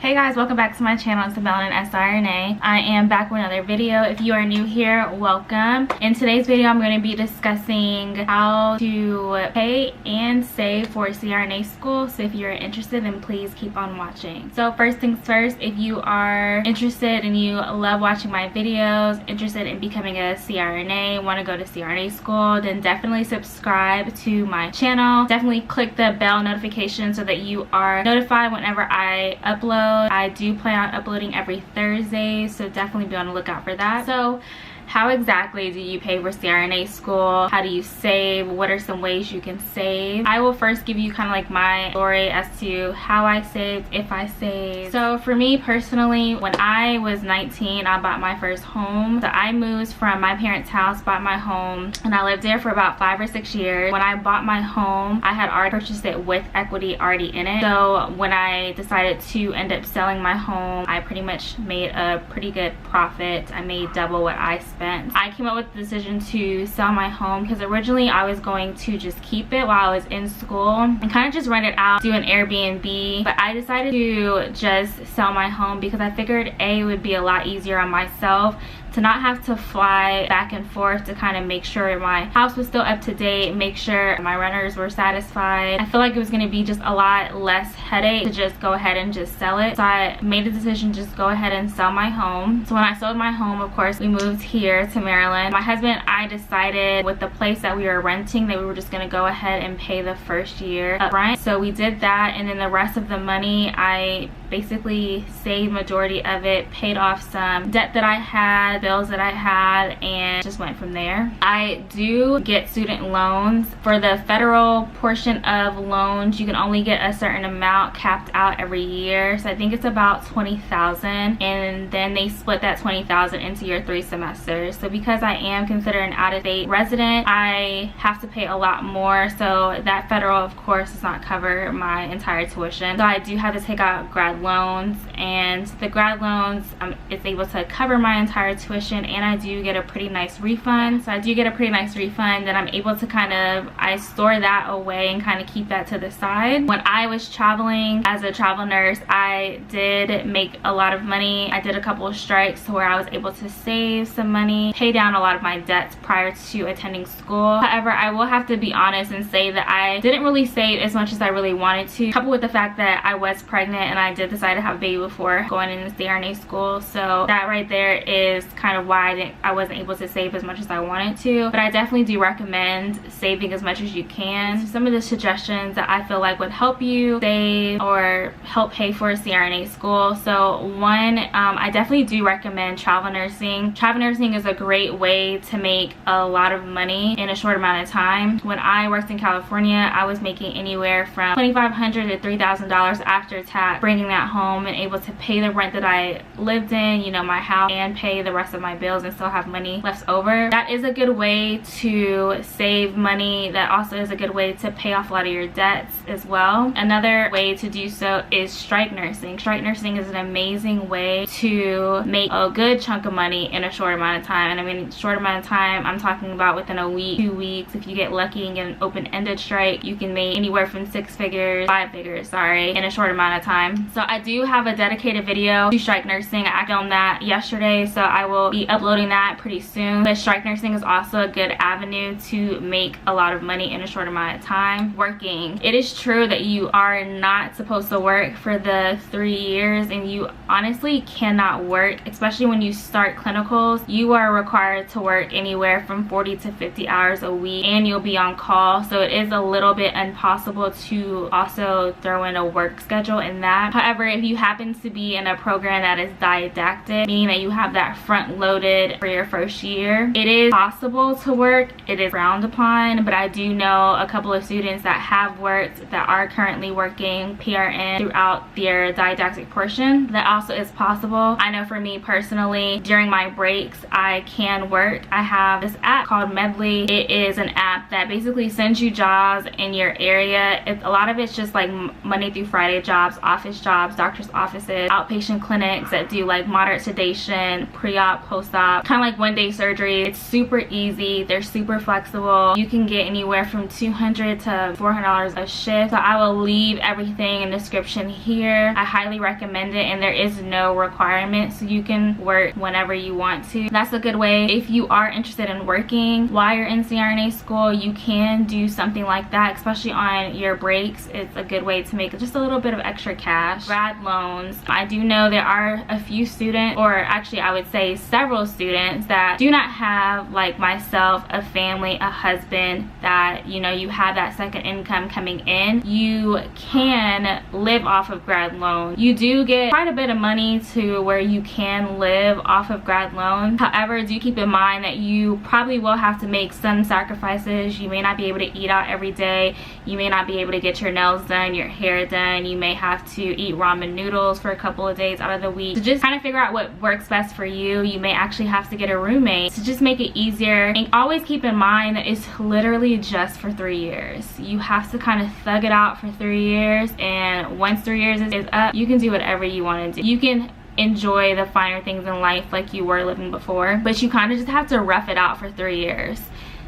Hey guys, welcome back to my channel. It's Bell and SRNA. I am back with another video. If you are new here, welcome. In today's video, I'm going to be discussing how to pay and save for CRNA school. So if you're interested, then please keep on watching. So first things first, if you are interested and you love watching my videos, interested in becoming a CRNA, want to go to CRNA school, then definitely subscribe to my channel. Definitely click the bell notification so that you are notified whenever I upload. I do plan on uploading every Thursday, so definitely be on the lookout for that. So how exactly do you pay for CRNA school? How do you save? What are some ways you can save? I will first give you kind of like my story as to how I saved, if I saved. So for me personally, when I was 19, I bought my first home. So I moved from my parents' house, bought my home, and I lived there for about 5 or 6 years. When I bought my home, I had already purchased it with equity already in it. So when I decided to end up selling my home, I pretty much made a pretty good profit. I made double what I spent. I came up with the decision to sell my home because originally I was going to just keep it while I was in school and kind of just rent it out, do an Airbnb, but I decided to just sell my home because I figured it would be a lot easier on myself to not have to fly back and forth to kind of make sure my house was still up to date, make sure my renters were satisfied. I feel like it was going to be just a lot less headache to just go ahead and just sell it. So I made the decision to just go ahead and sell my home. So when I sold my home, of course, we moved here to Maryland. My husband and I decided with the place that we were renting that we were just going to go ahead and pay the first year up front. So we did that, and then the rest of the money I basically saved majority of it, paid off some debt that I had, bills that I had, and just went from there. I do get student loans. For the federal portion of loans, you can only get a certain amount capped out every year. So I think it's about $20,000, and then they split that $20,000 into your 3 semesters. So because I am considered an out-of-state resident, I have to pay a lot more. So that federal, of course, does not cover my entire tuition. So I do have to take out grad loans, and the grad loans it's able to cover my entire tuition, and I do get a pretty nice refund. So I do get a pretty nice refund that I'm able to I store that away and kind of keep that to the side. When I was traveling as a travel nurse, I did make a lot of money. I did a couple of strikes to where I was able to save some money, pay down a lot of my debts prior to attending school. However, I will have to be honest and say that I didn't really save as much as I really wanted to, coupled with the fact that I was pregnant and I did decide to have a baby before going into CRNA school. So that right there is kind of why I wasn't able to save as much as I wanted to. But I definitely do recommend saving as much as you can. Some of the suggestions that I feel like would help you save or help pay for CRNA school. So one, I definitely do recommend travel nursing. Travel nursing is a great way to make a lot of money in a short amount of time. When I worked in California, I was making anywhere from $2,500 to $3,000 after tax, bringing that home and able to pay the rent that I lived in, you know, my house, and pay the rest of my bills and still have money left over. That is a good way to save money. That also is a good way to pay off a lot of your debts as well. Another way to do so is strike nursing. Strike nursing is an amazing way to make a good chunk of money in a short amount of time. And I mean, short amount of time, I'm talking about within a week, 2 weeks. If you get lucky and get an open-ended strike, you can make anywhere from 6 figures, 5 figures, sorry, in a short amount of time. So I do have a dedicated video to strike nursing. I filmed that yesterday, so I will be uploading that pretty soon. But strike nursing is also a good avenue to make a lot of money in a short amount of time. Working. It is true that you are not supposed to work for the 3 years, and you honestly cannot work, especially when you start clinicals. You are required to work anywhere from 40 to 50 hours a week, and you'll be on call. So it is a little bit impossible to also throw in a work schedule in that. However, if you happen to be in a program that is didactic, meaning that you have that front loaded for your first year, it is possible to work. It is frowned upon, but I do know a couple of students that have worked, that are currently working PRN throughout their didactic portion. That also is possible. I know for me personally, during my breaks, I can work. I have this app called Medely. It is an app that basically sends you jobs in your area. A lot of it's just like Monday through Friday jobs, office jobs, doctor's offices, outpatient clinics that do like moderate sedation, pre-op pre-op, post-op, kind of like one-day surgery. It's super easy. They're super flexible. You can get anywhere from $200 to $400 a shift. So I will leave everything in the description here. I highly recommend it, and there is no requirement, so you can work whenever you want to. That's a good way. If you are interested in working while you're in CRNA school, you can do something like that, especially on your breaks. It's a good way to make just a little bit of extra cash. Grad loans. I do know there are a few students, or actually I would say several students, that do not have, like myself, a family, a husband, that you know, you have that second income coming in. You can live off of grad loan. You do get quite a bit of money to where you can live off of grad loan. However, do keep in mind that you probably will have to make some sacrifices. You may not be able to eat out every day. You may not be able to get your nails done, your hair done. You may have to eat ramen noodles for a couple of days out of the week. So just kind of figure out what works best for you. You may actually have to get a roommate to just make it easier. And always keep in mind that it's literally just for 3 years. You have to kind of thug it out for 3 years, and once 3 years is up, you can do whatever you want to do. You can enjoy the finer things in life like you were living before, but you kind of just have to rough it out for 3 years.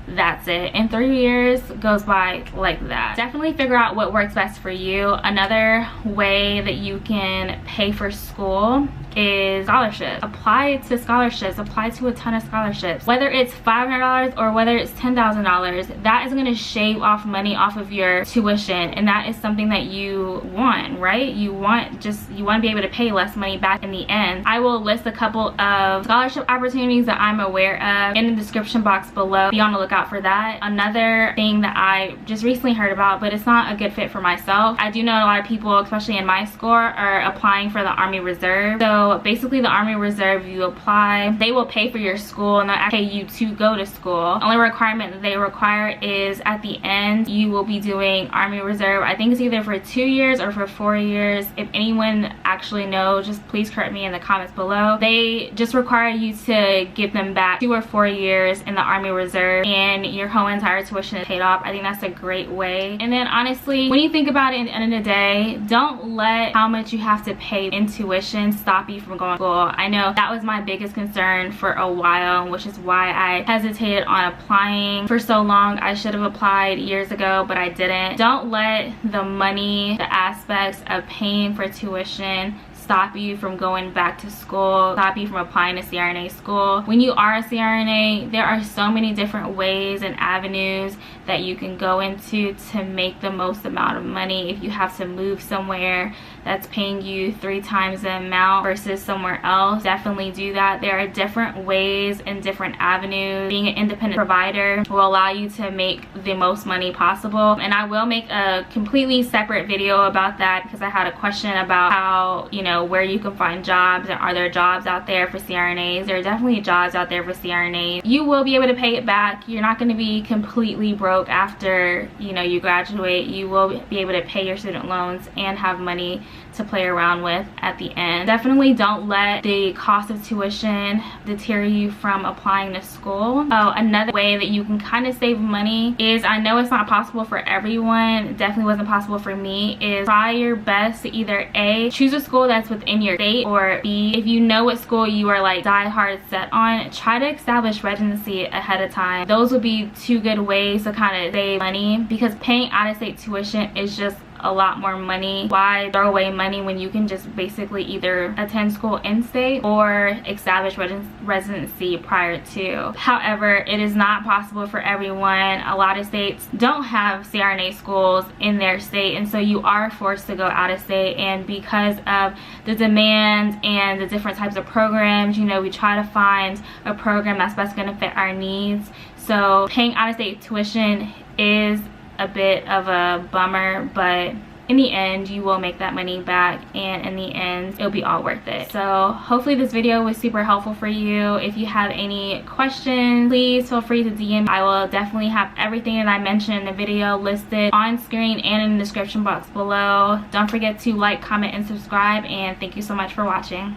That's it. And 3 years goes by like that. Definitely figure out what works best for you. Another way that you can pay for school is scholarships. Apply to scholarships. Apply to a ton of scholarships. Whether it's $500 or whether it's $10,000, that is going to shave off money off of your tuition, and that is something that you want, right? You want to be able to pay less money back in the end. I will list a couple of scholarship opportunities that I'm aware of in the description box below. Be on the lookout for that. Another thing that I just recently heard about, but it's not a good fit for myself. I do know a lot of people, especially in my school, are applying for the Army Reserve. So basically the Army Reserve, you apply, they will pay for your school and they'll pay you to go to school. Only requirement that they require is at the end you will be doing Army Reserve. I think it's either for 2 years or for 4 years. If anyone actually knows, just please correct me in the comments below. They just require you to give them back 2 or 4 years in the Army Reserve, and your whole entire tuition is paid off. I think that's a great way. And then honestly, when you think about it, at the end of the day, don't let how much you have to pay in tuition stop you from going to school. I know that was my biggest concern for a while, which is why I hesitated on applying for so long. I should have applied years ago, but I didn't. Don't let the money, the aspects of paying for tuition stop you from going back to school, stop you from applying to CRNA school. When you are a CRNA, there are so many different ways and avenues that you can go into to make the most amount of money. If you have to move somewhere that's paying you 3 times the amount versus somewhere else, definitely do that. There are different ways and different avenues. Being an independent provider will allow you to make the most money possible, and I will make a completely separate video about that because I had a question about how, you know, where you can find jobs, and are there jobs out there for CRNAs. There are definitely jobs out there for CRNAs. You will be able to pay it back. You're not going to be completely broke after, you know, you graduate. You will be able to pay your student loans and have money to play around with at the end. Definitely don't let the cost of tuition deter you from applying to school. Oh, another way that you can kind of save money is, I know it's not possible for everyone, it definitely wasn't possible for me, is try your best to either A, choose a school that's within your state, or B, if you know what school you are like die hard set on, try to establish residency ahead of time. Those would be 2 good ways to kind of save money, because paying out-of-state tuition is just a lot more money. Why throw away money when you can just basically either attend school in state or establish residency prior to? However, it is not possible for everyone. A lot of states don't have CRNA schools in their state, and so you are forced to go out of state. And because of the demand and the different types of programs, you know, we try to find a program that's best going to fit our needs. So paying out-of-state tuition is a bit of a bummer, but in the end you will make that money back, and in the end it'll be all worth it. So hopefully this video was super helpful for you. If you have any questions, please feel free to DM. I will definitely have everything that I mentioned in the video listed on screen and in the description box below. Don't forget to like, comment, and subscribe, and thank you so much for watching.